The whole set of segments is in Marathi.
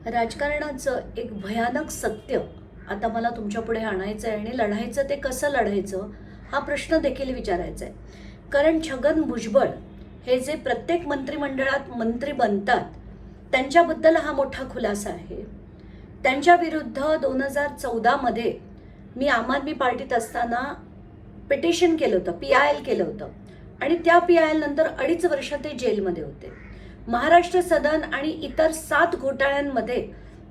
राजकारणाचं एक भयानक सत्य आता मला तुमच्या पुढे आणायचं आहे आणि लढायचं ते कसं लढायचं हा प्रश्न देखील विचारायचा आहे. कारण छगन भुजबळ हे जे प्रत्येक मंत्रिमंडळात मंत्री बनतात त्यांच्याबद्दल हा मोठा खुलासा आहे. त्यांच्या विरुद्ध 2014 मध्ये मी आम आदमी पार्टीत असताना पिटिशन केलं होतं, PIL केलं होतं आणि त्या PIL नंतर 2.5 वर्ष ते जेलमध्ये होते. महाराष्ट्र सदन आणि इतर 7 घोटाळ्यांमध्ये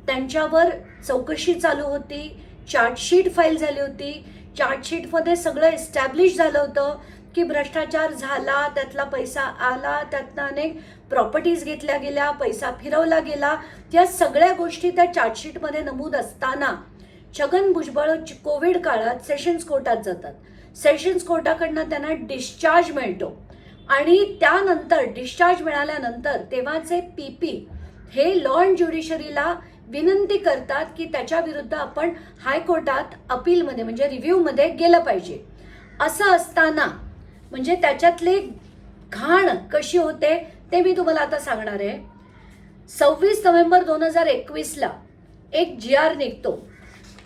त्यांच्यावर चौकशी चालू होती, चार्जशीट फाईल झाली होती. चार्जशीटमध्ये सगळं एस्टॅब्लिश झालं होतं की भ्रष्टाचार झाला, त्यातला पैसा आला, त्यातनं अनेक प्रॉपर्टीज घेतल्या गेल्या, पैसा फिरवला गेला. या सगळ्या गोष्टी त्या चार्जशीटमध्ये नमूद असताना छगन भुजबळ कोविड काळात सेशन्स कोर्टात जातात. सेशन्स कोर्टाकडनं त्यांना डिस्चार्ज मिळतो आणि त्यानंतर डिस्चार्ज मिळाल्यानंतर तेव्हाचे PP हे लॉ अँड ज्युडिशरीला विनंती करतात की त्याच्या विरुद्ध आपण हायकोर्टात अपीलमध्ये म्हणजे रिव्ह्यूमध्ये गेलं पाहिजे. असं असताना म्हणजे त्याच्यातले घाण कशी होते ते मी तुम्हाला आता सांगणार आहे. 26 नोव्हेंबर 2021ला एक GR निघतो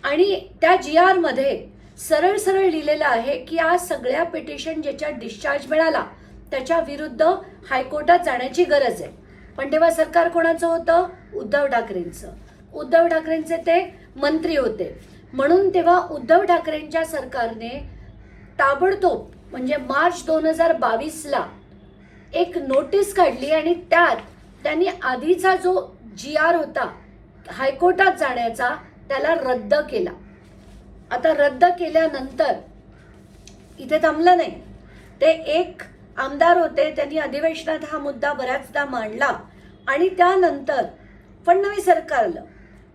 आणि त्या GR मध्ये सरळ सरळ लिहिलेलं आहे की या सगळ्या पिटिशन ज्याच्या डिस्चार्ज मिळाला त्याच्या विरुद्ध हायकोर्टात जाण्याची गरज आहे. पण तेव्हा सरकार कोणाचं होतं? उद्धव ठाकरेंचं. उद्धव ठाकरेंचे ते मंत्री होते. म्हणून तेव्हा उद्धव ठाकरेंच्या सरकारने ताबडतोब म्हणजे मार्च 2022ला एक नोटीस काढली आणि त्यात त्यांनी आधीचा जो GR होता हायकोर्टात जाण्याचा त्याला रद्द केला. आता रद्द केल्यानंतर इथे थांबलं नाही. ते एक आमदार होते, त्यांनी अधिवेशनात हा मुद्दा बऱ्याचदा मांडला आणि त्यानंतर फडणवीस सरकार आलं.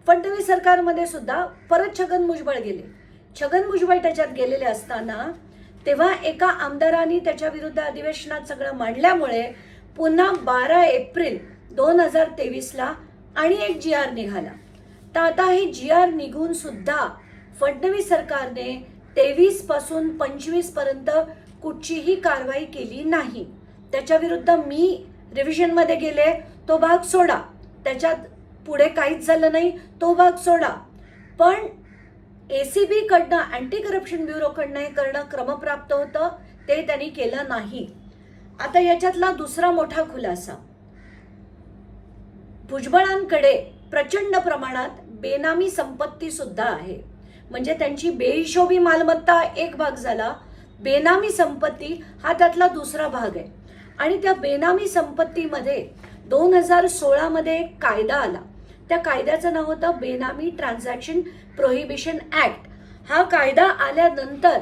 फडणवीस सरकारमध्ये सुद्धा परत छगन भुजबळ गेले. छगन भुजबळ त्याच्यात गेलेले असताना तेव्हा एका आमदारांनी त्याच्या विरुद्ध अधिवेशनात सगळं मांडल्यामुळे पुन्हा 12 एप्रिल 2023ला आणि एक GR निघाला. तर आता हे GR निघून सुद्धा फडणवीस सरकारने 23 पासून 25 पर्यंत कुठचीही कारवाई केली नाही. त्याच्या विरुद्ध मी रिव्हिजनमध्ये गेले, तो भाग सोडा. त्याच्यात पुढे काहीच झालं नाही, तो भाग सोडा. पण ACB कडनं अँटी करप्शन ब्युरोकडनं हे करणं क्रमप्राप्त होतं, ते त्यांनी केलं नाही. आता याच्यातला दुसरा मोठा खुलासा, भुजबळांकडे प्रचंड प्रमाणात बेनामी संपत्ती सुद्धा आहे. म्हणजे त्यांची बेहिशोबी मालमत्ता एक भाग झाला, बेनामी संपत्ती हा त्यातला दुसरा भाग आहे. आणि त्या बेनामी संपत्तीमध्ये 2016 मध्ये एक कायदा आला. त्या कायद्याचं नाव होतं बेनामी ट्रान्झॅक्शन प्रोहिबिशन ऍक्ट. हा कायदा आल्यानंतर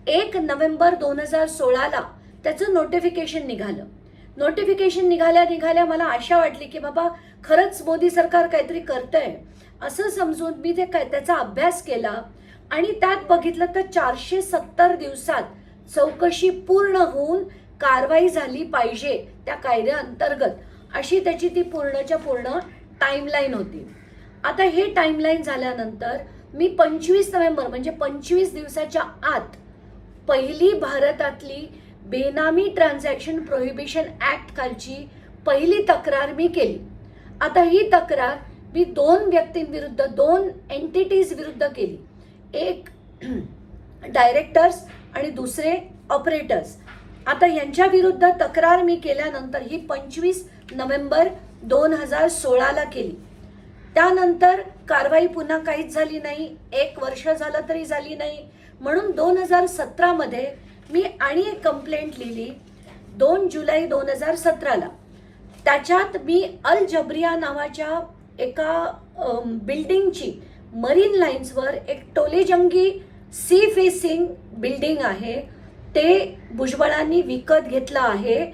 1 नोव्हेंबर 2016ला त्याचं नोटिफिकेशन निघालं. नोटिफिकेशन निघाल्या मला आशा वाटली की बाबा खरंच मोदी सरकार काहीतरी करतंय असं समजून मी त्याचा अभ्यास केला आणि त्यात बघितलं तर 470 दिवसात चौकशी पूर्ण होऊन कारवाई झाली पाहिजे त्या कायद्याअंतर्गत, अशी त्याची ती पूर्णच्या पूर्ण टाइमलाईन होती. आता हे टाइमलाईन झाल्यानंतर मी 25 नोव्हेंबर म्हणजे 25 दिवसाच्या आत पहिली भारतातली बेनामी ट्रान्झॅक्शन प्रोहिबिशन ऍक्ट खालची पहिली तक्रार मी केली. आता ही तक्रार मी 2 व्यक्तींविरुद्ध 2 एंटिटीज विरुद्ध केली. एक डायरेक्टर्स आणि दुसरे ऑपरेटर्स. आता यांच्या विरुद्ध तक्रार मी केल्यानंतर ही 25 नोव्हेंबर 2016ला केली. त्यानंतर कारवाई पुन्हा काहीच झाली नाही. 1 वर्ष झालं तरी झाली नाही. म्हणून 2017 मध्ये मी आणि एक कंप्लेंट लिहिली 2 जुलै 2017ला. त्याच्यात मी अल जबरिया नावाच्या एका बिल्डिंगची मरीन लाईन्सवर एक टोलेजंगी सी फेसिंग बिल्डिंग आहे, ते भुजबळांनी विकत घेतलं आहे,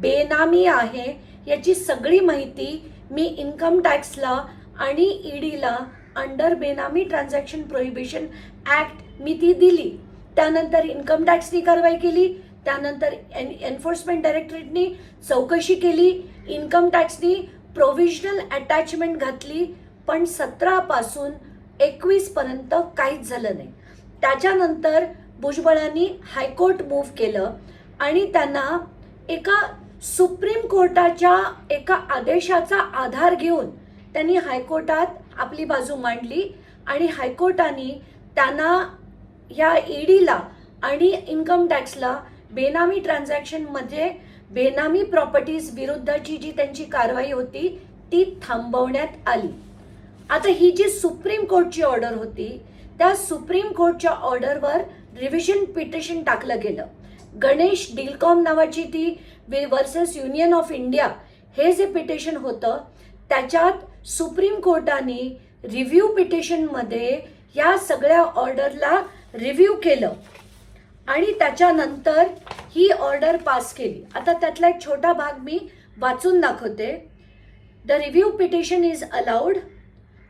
बेनामी आहे, याची सगळी माहिती मी इन्कम टॅक्सला आणि EDला अंडर बेनामी ट्रान्झॅक्शन प्रोहिबिशन ऍक्ट मी ती दिली. त्यानंतर इन्कम टॅक्सनी कारवाई केली. त्यानंतर एन्फोर्समेंट डायरेक्टरेटनी चौकशी केली. इन्कम टॅक्सनी प्रोव्हिजनल अटॅचमेंट घातली. पण 17 पासून 21 पर्यंत काहीच झालं नाही. त्याच्यानंतर भुजबळांनी हायकोर्ट मूव्ह केलं आणि त्यांना एका सुप्रीम कोर्टाच्या एका आदेशाचा आधार घेऊन त्यांनी हायकोर्टात आपली बाजू मांडली आणि हायकोर्टाने त्यांना ह्या ईडीला आणि इन्कम टॅक्सला बेनामी ट्रान्झॅक्शनमध्ये बेनामी प्रॉपर्टीज विरुद्धची जी त्यांची कारवाई होती ती थांबवण्यात आली. आता ही जी सुप्रीम कोर्टची ऑर्डर होती त्या सुप्रीम कोर्टच्या ऑर्डरवर रिव्हिजन पिटिशन टाकलं गेलं. गणेश डीलकॉम नावाची ती वर्सेस युनियन ऑफ इंडिया हे जे पिटिशन होतं त्याच्यात सुप्रीम कोर्टाने रिव्ह्यू पिटिशनमध्ये या सगळ्या ऑर्डरला रिव्ह्यू केलं आणि त्याच्यानंतर ही ऑर्डर पास केली. आता त्यातला एक छोटा भाग मी वाचून दाखवते. The review petition is allowed.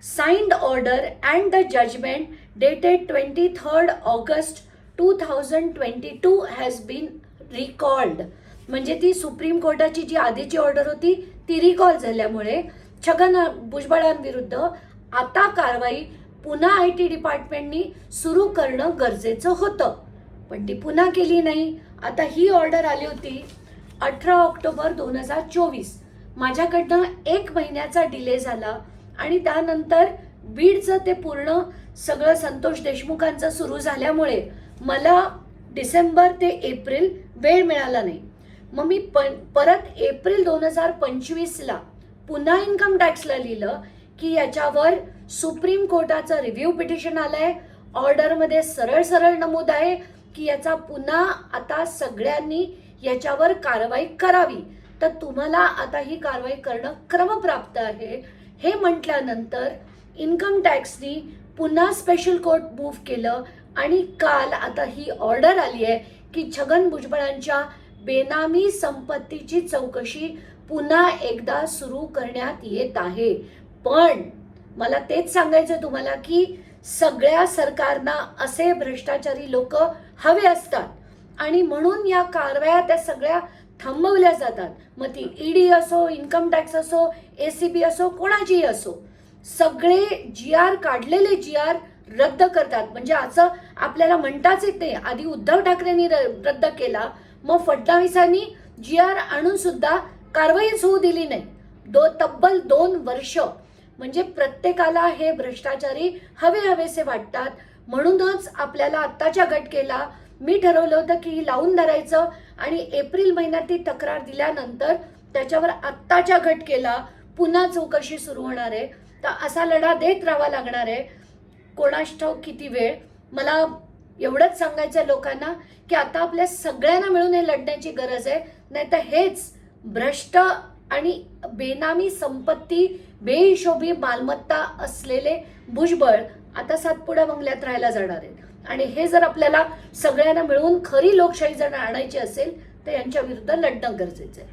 Signed order and the judgment dated 23rd August 2022 has been recalled. म्हणजे ती सुप्रीम कोर्टाची जी आधीची ऑर्डर होती ती रिकॉल झाल्यामुळे छगन भुजबळांविरुद्ध आता कारवाई पुन्हा IT डिपार्टमेंटनी सुरू करणं गरजेचं होतं, पण ती पुन्हा केली नाही. आता ही ऑर्डर आली होती 18 ऑक्टोबर 2024. माझ्याकडनं 1 महिन्याचा डिले झाला आणि त्यानंतर बीडचं ते पूर्ण सगळं संतोष देशमुखांचं सुरू झाल्यामुळे मला डिसेंबर ते एप्रिल वेळ मिळाला नाही. मग मी परत एप्रिल 2025ला पुन्हा इन्कम टॅक्सला लिहिलं की याच्यावर सुप्रीम कोर्टाचं रिव्ह्यू पिटिशन आलंय. ऑर्डरमध्ये सरळ सरळ नमूद आहे की याचा पुन्हा आता सगळ्यांनी याच्यावर कारवाई करावी, तर तुम्हाला आता ही कारवाई करणं क्रमप्राप्त आहे हे म्हटल्यानंतर इन्कम टॅक्सनी पुन्हा स्पेशल कोर्ट मूव्ह केलं आणि काल आता ही ऑर्डर आली आहे की छगन भुजबळांच्या बेनामी संपत्तीची चौकशी पुन्हा एकदा सुरू करण्यात येत आहे. पण मला तेच सांगायचं तुम्हाला की सगळ्या सरकारना असे भ्रष्टाचारी लोक हवे असतात आणि म्हणून या कारवाया त्या सगळ्या थांबवल्या जातात. मग ती ईडी असो, इन्कम टॅक्स असो, ACB असो, कोणाचीही असो, सगळे GR काढलेले GR रद्द करतात. म्हणजे असं आपल्याला म्हणताच येत नाही. आधी उद्धव ठाकरेंनी रद्द केला, मग फडणवीसांनी GR आणून सुद्धा कारवाईच होऊ दिली नाही. तब्बल 2 वर्ष. म्हणजे प्रत्येकाला हे भ्रष्टाचारी हवेसे वाटतात. म्हणूनच आपल्याला आत्ताच्या घटकेला मी ठरवलं होतं की लावून धरायचं आणि एप्रिल महिन्यात ती तक्रार दिल्यानंतर त्याच्यावर आत्ताच्या घटकेला पुन्हा चौकशी सुरू होणार आहे. तर असा लढा देत राहावा लागणार आहे. कोणास ठाऊक किती वेळ. मला एवढंच सांगायचं लोकांना की आता आपल्या सगळ्यांना मिळून हे लढण्याची गरज आहे. नाही तर हेच भ्रष्ट आणि बेनामी संपत्ती, बेहिशोबी मालमत्ता असलेले भुजबळ आता सातपुडा बंगल्यात राहायला जाणार आहेत. आणि हे जर आपल्याला सगळ्यांना मिळून खरी लोकशाही जर आणायची असेल तर यांच्या विरुद्ध लढणं गरजेचं आहे.